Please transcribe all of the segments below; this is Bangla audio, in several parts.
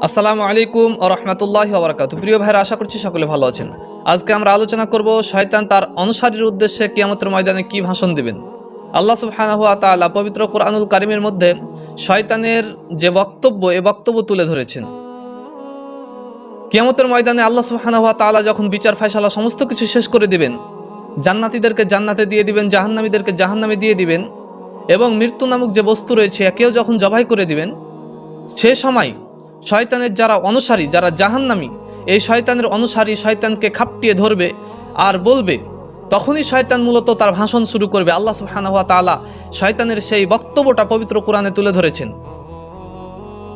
আসসালামু আলাইকুম ওয়া রাহমাতুল্লাহি ওয়া বারাকাতুহু। প্রিয় ভাইরা, আশা করছি সকলে ভালো আছেন। আজকে আমরা আলোচনা করব শয়তান তার অনুসারীর উদ্দেশ্যে কিয়ামতের ময়দানে কি ভাষণ দিবেন। আল্লাহ সুবহানাহু ওয়া তাআলা পবিত্র কোরআনুল কারীমের মধ্যে শয়তানের যে বক্তব্য, এই বক্তব্য তুলে ধরেছেন। কিয়ামতের ময়দানে আল্লাহ সুবহানাহু ওয়া তাআলা যখন বিচার ফায়সালা সমস্ত কিছু শেষ করে দিবেন, জান্নাতীদেরকে জান্নাতে দিয়ে দিবেন, জাহান্নামীদেরকে জাহান্নামে দিয়ে দিবেন, এবং মৃত্যু নামক যে বস্তু রয়েছে একেও যখন জবাই করে দিবেন, সে সময় শয়তানের যারা অনুসারী, যারা জাহান্নামী, এই শয়তানের অনুসারী শয়তানকে খাপটিয়ে ধরবে আর বলবে, তখনই শয়তান মূলত তার ভাষণ শুরু করবে। আল্লাহ সুবহানাহু ওয়া তাআলা শয়তানের সেই বক্তব্যটা পবিত্র কোরআনে তুলে ধরেছেন।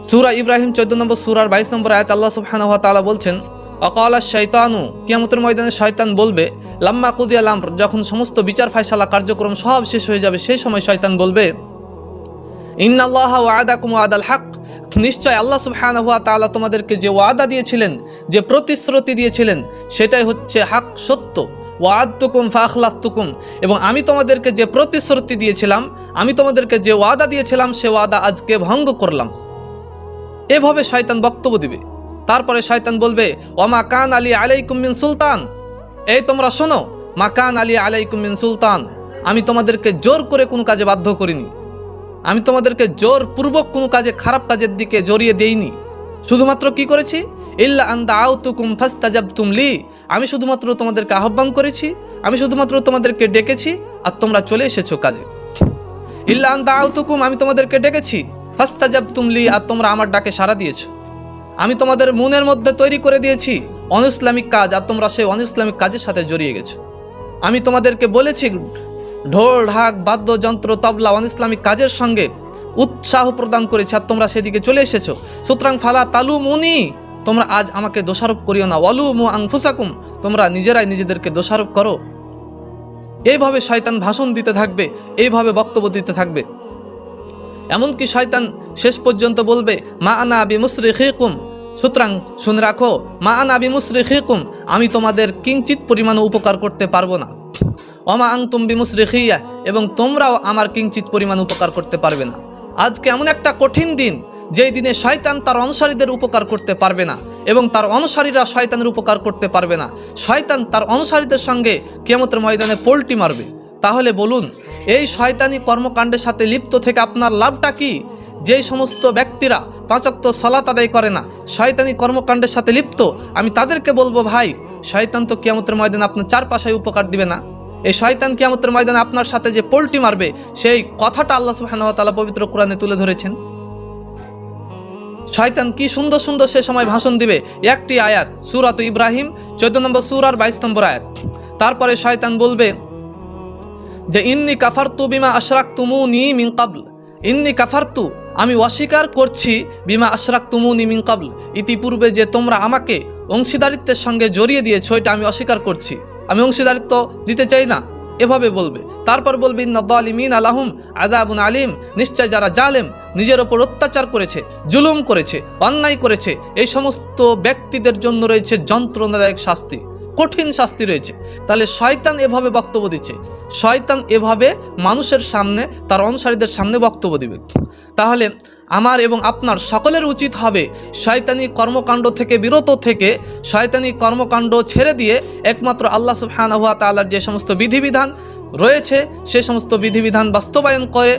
সূরা ইব্রাহিম 14 নম্বর সূরার 22 নম্বর আয়াত আল্লাহ সুবহানাহু ওয়া তাআলা বলছেন, ওয়াকালা শাইতানু, কিয়ামতের ময়দানে শয়তান বলবে, লাম্মা কুদিয়াল আমর, যখন সমস্ত বিচার ফায়সালা কার্যক্রম সব শেষ হয়ে যাবে, সেই সময় শয়তান বলবে, ইন্নাল্লাহা ওয়া'আদাকুম ওয়া'দাল হক, নিশ্চয় আল্লাহ সুবহানাহু ওয়া তাআলা তোমাদেরকে যে ওয়াদা দিয়েছিলেন, যে প্রতিশ্রুতি দিয়েছিলেন, সেটাই হচ্ছে হক, সত্য। ওয়া'আদতুকুম ফাআখলাফতুকুম, এবং আমি তোমাদেরকে যে প্রতিশ্রুতি দিয়েছিলাম, আমি তোমাদেরকে যে ওয়াদা দিয়েছিলাম, সে ওয়াদা আজকে ভঙ্গ করলাম। এভাবে শয়তান বক্তব্য দিবে। তারপরে শয়তান বলবে, ওয়ামা কান আলী আলাইকুম মিন সুলতান, এই তোমরা শোনো, মা কান আলী আলাইকুম মিন সুলতান, আমি তোমাদেরকে জোর করে কোনো কাজে বাধ্য করিনি, আমি তোমাদেরকে জোরপূর্বক কোনো কাজে, খারাপ কাজের দিকে জড়িয়ে দেইনি। শুধুমাত্র কি করেছি, ইল্লা আন দাআউতুকুম ফাস্তাজাবতুম লি, আমি শুধুমাত্র তোমাদেরকে আহ্বান করেছি, আমি শুধুমাত্র তোমাদেরকে ডেকেছি, আর তোমরা চলে এসেছো কাজে। ইল্লা আন দাআউতুকুম, আমি তোমাদেরকে ডেকেছি, ফাস্তাজাবতুম লি, আর তোমরা আমার ডাকে সাড়া দিয়েছো। আমি তোমাদের মনের মধ্যে তৈরি করে দিয়েছি অনইসলামিক কাজ, আর তোমরা সেই অনইসলামিক কাজের সাথে জড়িয়ে গেছো। আমি তোমাদেরকে বলেছি ঢোল ঢাক বাদ্যযন্ত্র তবলা অনইসলামিক কাজের সঙ্গে উৎসাহ প্রদান করেছে, আর তোমরা সেদিকে চলে এসেছো। সুতরাং ফালা তালুমুনি, তোমরা আজ আমাকে দোষারোপ করিও না। ওয়ালুমু আনফুসাকুম, তোমরা নিজেরাই নিজেদেরকে দোষারোপ করো। এইভাবে শয়তান ভাষণ দিতে থাকবে, এইভাবে বক্তব্য দিতে থাকবে। এমনকি শয়তান শেষ পর্যন্ত বলবে, মা আনা বিমুসরিখিকুম, সুতরাং শুনে রাখো, মা আনা বিমুসরিখিকুম, আমি তোমাদের কিঞ্চিত পরিমাণও উপকার করতে পারবো না। ওমা আনতুম বিমুসরিখিয়া, এবং তোমরাও আমার কিঞ্চিত পরিমাণ উপকার করতে পারবে না। আজকে এমন একটা কঠিন দিন, যেই দিনে শয়তান তার অনুসারীদের উপকার করতে পারবে না, এবং তার অনুসারীরা শয়তানের উপকার করতে পারবে না। শয়তান তার অনুসারীদের সঙ্গে কিয়ামতের ময়দানে পোল্টি মারবে। তাহলে বলুন, এই শয়তানি কর্মকাণ্ডের সাথে লিপ্ত থেকে আপনার লাভটা কি? যেই সমস্ত ব্যক্তিরা 5 ওয়াক্ত সালাত আদায় করে না, শয়তানি কর্মকাণ্ডের সাথে লিপ্ত, আমি তাদেরকে বলবো, ভাই, শয়তান তো কিয়ামতের ময়দানে আপনার চারপাশে উপকার দিবে না। এই শয়তান কিয়ামতের ময়দানে আপনার সাথে যে পোল্টি মারবে, সেই কথাটা আল্লাহ সুবহানাহু ওয়া তাআলা পবিত্র কোরআনে তুলে ধরেছেন। শয়তান কি সুন্দর সুন্দর সে সময় ভাষণ দিবে। একটি আয়াত, সূরাত ইব্রাহিম 14 নম্বর সূরার 22 নম্বর আয়াত। তারপরে শয়তান বলবে যে, ইন্নী কাফারতু বিমা আশরাকতুমুনি মিন ক্বাবল, ইন্নী কাফারতু, আমি অস্বীকার করছি, বিমা আশরাকতুমুনি মিন ক্বাবল, ইতিপূর্বে যে তোমরা আমাকে অংশীদারিত্বের সঙ্গে জড়িয়ে দিয়েছো, এটা আমি অস্বীকার করছি, আমি অংশীদারিত্ব দিতে চাই না। এভাবে বলবে। তারপর বলবে, ইন্নাদ যালিমিনা লাহুম আযাবুন আলীম, নিশ্চয় যারা জালেম, নিজের ওপর অত্যাচার করেছে, জুলুম করেছে, অন্যায় করেছে, এই সমস্ত ব্যক্তিদের জন্য রয়েছে যন্ত্রণাদায়ক শাস্তি, কঠিন শাস্তি রয়েছে। তাহলে শয়তান এভাবে বক্তব্য দিচ্ছে, শয়তান এভাবে মানুষের সামনে, তার অনুসারীদের সামনে বক্তব্য দিবে। তাহলে আমার এবং আপনার সকলের উচিত হবে শয়তানি কর্মকাণ্ড থেকে বিরত থেকে, শয়তানি কর্মকাণ্ড ছেড়ে দিয়ে একমাত্র আল্লাহ সুবহানাহু ওয়া তাআলার যে সমস্ত বিধিবিধান রয়েছে, সে সমস্ত বিধিবিধান বাস্তবায়ন করে